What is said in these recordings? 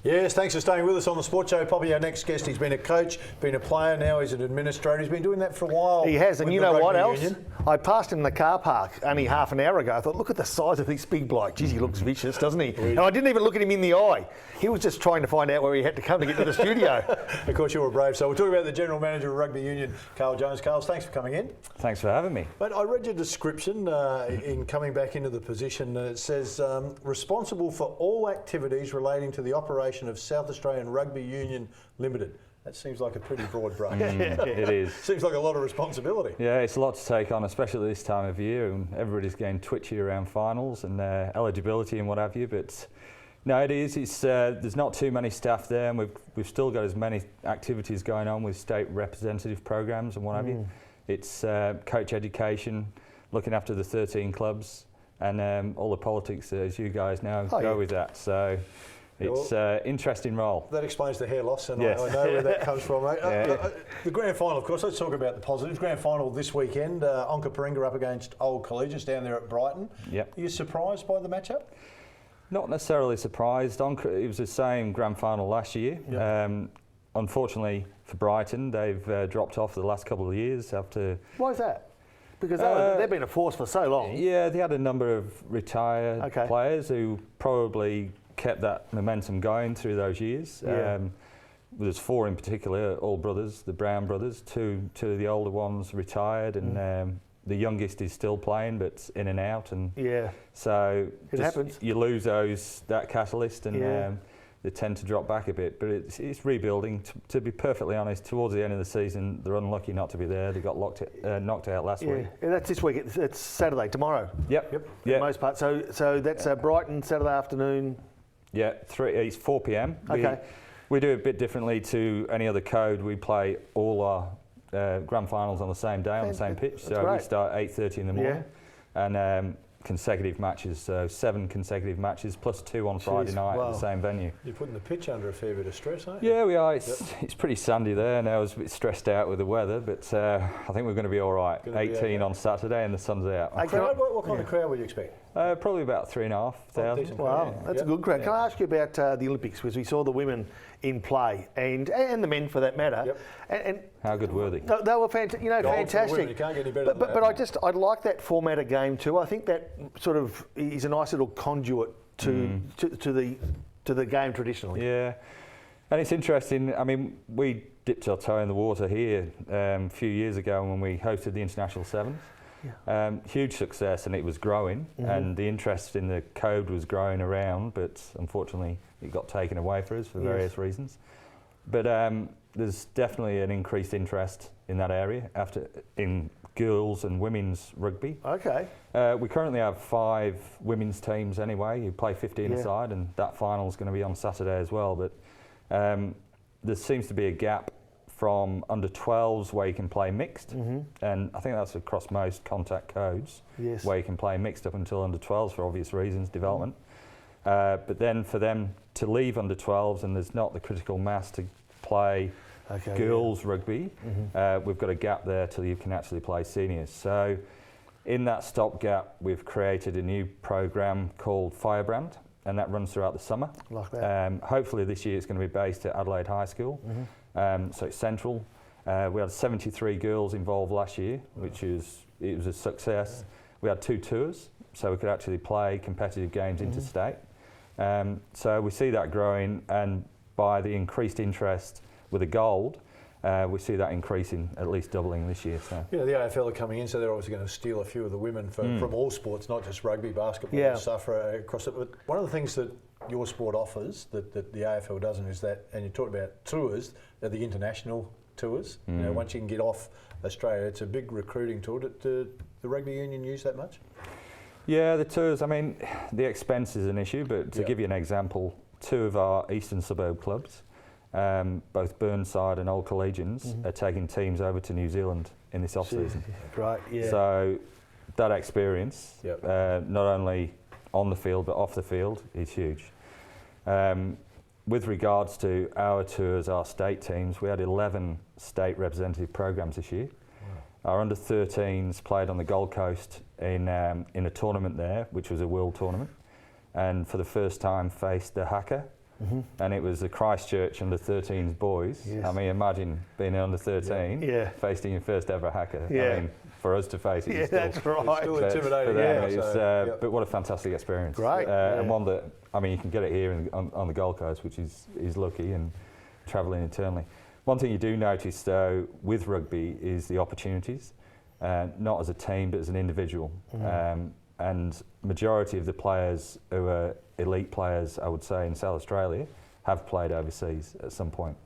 Yes, thanks for staying with us on the Sports Show. Probably our next guest. He's been a coach, been a player, now he's an administrator. He's been doing that for a while. He has, and you know what else? Union. I passed him in the car park only half an hour ago. I thought, look at the size of this big bloke. Geez, he looks vicious, doesn't he? And I didn't even look at him in the eye. He was just trying to find out where he had to come to get to the studio. Of course, you were brave. So we're talking about the General Manager of Rugby Union, Carl Jones. Carl, thanks for coming in. Thanks for having me. But I read your description in coming back into the position. It says, responsible for all activities relating to the operation of South Australian Rugby Union Limited. That seems like a pretty broad brush. It is. Seems like a lot of responsibility. Yeah, it's a lot to take on, especially this time of year, and everybody's getting twitchy around finals and eligibility and what have you. But no, it is. It's there's not too many staff there, and we've still got as many activities going on with state representative programs and what have you. It's coach education, looking after the 13 clubs, and all the politics, as you guys know, go with that. So. It's an interesting role. That explains the hair loss, and yes. I know where that comes from. The grand final, of course, let's talk about the positives. Grand final this weekend, Onkaparinga up against Old Collegians down there at Brighton. Yep. Are you surprised by the matchup? Not necessarily surprised. It was the same grand final last year. Yep. Unfortunately for Brighton, they've dropped off the last couple of years after... Why is that? Because they've been a force for so long. Yeah, they had a number of retired players who probably kept that momentum going through those years. Yeah. There's four in particular, all brothers, the Brown brothers. Two of the older ones retired, and the youngest is still playing, but in and out. And so it happens. You lose that catalyst, and they tend to drop back a bit. But it's rebuilding. To be perfectly honest, towards the end of the season, they're unlucky not to be there. They got knocked out last week. Yeah, that's this week. It's Saturday, tomorrow. Yep. For the most part. So that's Brighton, Saturday afternoon. Yeah, it's 4 p.m. Okay. We do it a bit differently to any other code. We play all our grand finals on the same day, on the same pitch. So we start 8:30 in the morning, and consecutive matches, so 7 consecutive matches plus 2 on Friday night at the same venue. You're putting the pitch under a fair bit of stress, aren't you? Yeah, we are. It's pretty sandy there now. I was a bit stressed out with the weather, but I think we're going to be all right. 18 on Saturday and the sun's out. What kind of crowd would you expect? Probably about 3,500. Wow, that's a good crowd. Can I ask you about the Olympics? Because we saw the women in play, and the men for that matter. And how good were they? They were fantastic. Women, you can't get any better than that. But I'd like that format of game too. I think that sort of is a nice little conduit to the game traditionally. Yeah, and it's interesting. I mean, we dipped our toe in the water here a few years ago when we hosted the International Sevens. Huge success, and it was growing, and the interest in the code was growing around, but unfortunately it got taken away for us for various reasons. But there's definitely an increased interest in that area in girls and women's rugby. Okay. We currently have 5 women's teams anyway who play 15 aside, and that final is going to be on Saturday as well. But there seems to be a gap from under 12s where you can play mixed, and I think that's across most contact codes, where you can play mixed up until under 12s for obvious reasons, development. But then for them to leave under 12s, and there's not the critical mass to play girls rugby, we've got a gap there till you can actually play seniors. So in that stopgap, we've created a new program called Firebrand, and that runs throughout the summer. Like that. Hopefully this year it's going to be based at Adelaide High School. So it's central. We had 73 girls involved last year, which was a success. We had 2 tours, so we could actually play competitive games interstate. So we see that growing, and by the increased interest with the gold, we see that increasing, at least doubling this year. So. Yeah, the AFL are coming in, so they're obviously going to steal a few of the women from all sports, not just rugby, basketball, and stuff across it. But one of the things that your sport offers that the AFL doesn't is that, and you talked about tours, they're the international tours. You know, once you can get off Australia, it's a big recruiting tour. Do the rugby union use that much? Yeah, the tours, I mean, the expense is an issue, but to give you an example, 2 of our eastern suburb clubs, both Burnside and Old Collegians, are taking teams over to New Zealand in this off-season. Right, So that experience, not only on the field but off the field, is huge. With regards to our tours, our state teams, we had 11 state representative programs this year. Our under-13s played on the Gold Coast in a tournament there, which was a world tournament, and for the first time faced the Haka and it was the Christchurch under-13s boys. Yes. I mean, imagine being under 13, facing your first ever hacker. I mean, for us to face it, that's right. It's still intimidating. But what a fantastic experience. Great. And one that, I mean, you can get it here on the Gold Coast, which is lucky, and travelling internally. One thing you do notice, though, with rugby is the opportunities, not as a team, but as an individual. And majority of the players who are elite players, I would say, in South Australia, have played overseas at some point.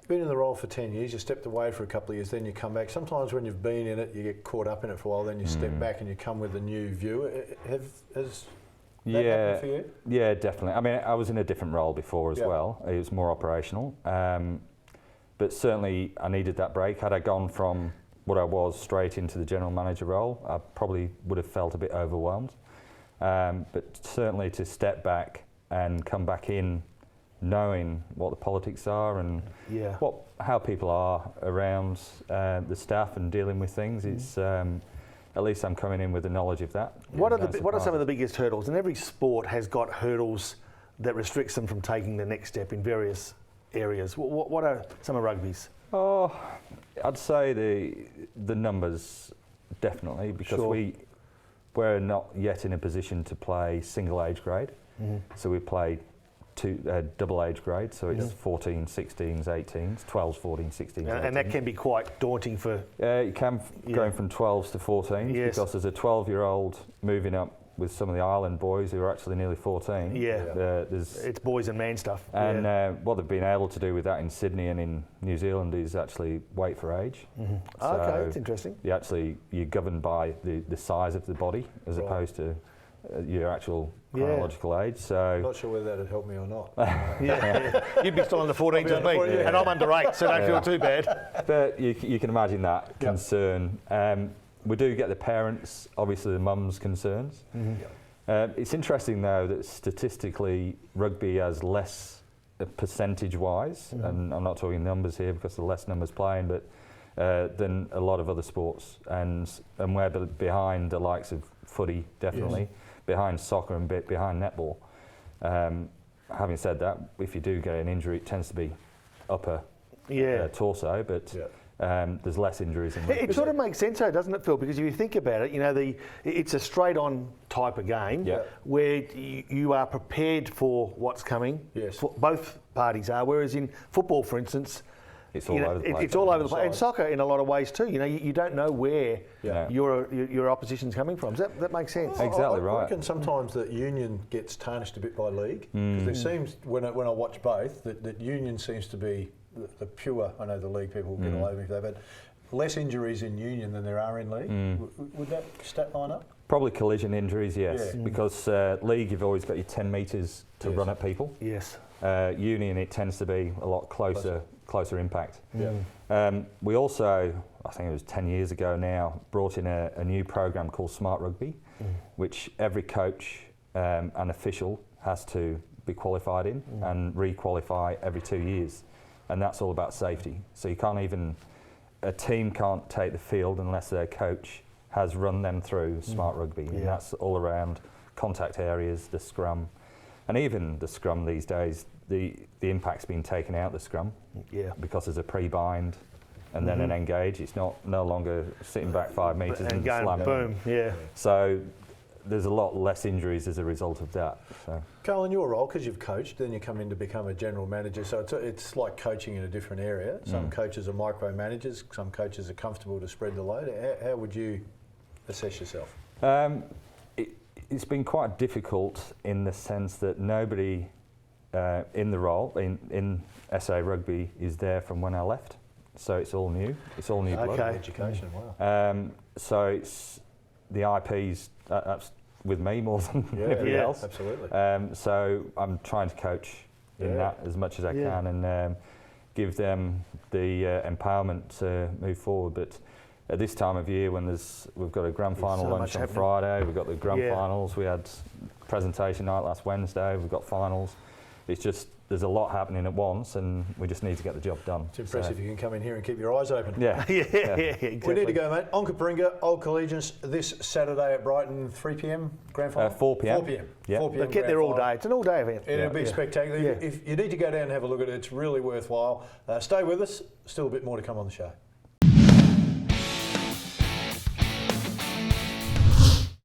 Been in the role for 10 years, you stepped away for a couple of years, then you come back. Sometimes when you've been in it, you get caught up in it for a while, then you step back and you come with a new view. Has that happened for you? Yeah, definitely. I mean, I was in a different role before as well. It was more operational. But certainly I needed that break. Had I gone from what I was straight into the general manager role, I probably would have felt a bit overwhelmed. But certainly to step back and come back in knowing what the politics are and how people are around the staff and dealing with things, it's at least I'm coming in with the knowledge of that. What are some of the biggest hurdles? And every sport has got hurdles that restricts them from taking the next step in various areas. What are some of rugby's? Oh, I'd say the numbers, definitely, because we're not yet in a position to play single age grade. So we play double age grade, so it's 14, 16s, 18s, 12s, 14s, 16s. And that can be quite daunting for... you can, going from 12s to 14s, because there's a 12-year-old moving up with some of the island boys who are actually nearly 14. It's boys and man stuff. And what they've been able to do with that in Sydney and in New Zealand is actually weight for age. So okay, that's interesting. You're governed by the size of the body as opposed to your actual chronological age. So Not sure whether that'd help me or not. You'd be still under 14s as me, and I'm under 8, so don't feel too bad. But you can imagine that concern. We do get the parents, obviously the mums' concerns. It's interesting though that statistically rugby has less percentage-wise, and I'm not talking numbers here because there are less numbers playing, but than a lot of other sports, and we're behind the likes of footy, definitely, behind soccer and behind netball. Having said that, if you do get an injury, it tends to be upper torso, but there's less injuries in rugby. It sort of makes sense though, doesn't it, Phil? Because if you think about it, you know, it's a straight-on type of game where you are prepared for what's coming. For both parties are. Whereas in football, for instance, it's all over the place. It's all over the place. And soccer in a lot of ways too. You know, you don't know where your opposition's coming from. Does that make sense? Exactly I right. reckon sometimes that union gets tarnished a bit by league. Because there seems, when I watch both, that union seems to be the pure, I know the league people will get all over me for that, but less injuries in union than there are in league. Would that stat line up? Probably collision injuries, yes. Because league, you've always got your 10 metres to run at people. Yes. Union, it tends to be a lot closer impact. We also, I think it was 10 years ago now, brought in a new program called Smart Rugby, which every coach and official has to be qualified in and re-qualify every 2 years. And that's all about safety. So a team can't take the field unless their coach has run them through Smart Rugby. And that's all around contact areas, the scrum, and even the scrum these days. The impact's been taken out the scrum because there's a pre-bind and then an engage. It's no longer sitting back 5 metres and going slamming. Boom. So there's a lot less injuries as a result of that. So. Carl, in your role, because you've coached, then you come in to become a general manager, so it's like coaching in a different area. Some coaches are micromanagers, some coaches are comfortable to spread the load. How would you assess yourself? It's been quite difficult in the sense that nobody in the role, in SA Rugby, is there from when I left. So it's all new. It's all new blood. Education, wow. So it's the IPs that's with me more than anybody else. Absolutely. So I'm trying to coach in that as much as I can and give them the empowerment to move forward. But at this time of year, when we've got a grand final lunch on Friday, we've got the grand finals, we had presentation night last Wednesday, we've got finals. It's just there's a lot happening at once, and we just need to get the job done. It's impressive you can come in here and keep your eyes open. Yeah. Exactly. We need to go, mate. Onkaparinga, Old Collegians, this Saturday at Brighton, 3 p.m. grand final? 4 p.m. 4 p.m. Yeah. 4 p.m. But get there all day. It's an all-day event. It'll be spectacular. Yeah. If you need to go down and have a look at it, it's really worthwhile. Stay with us. Still a bit more to come on the show.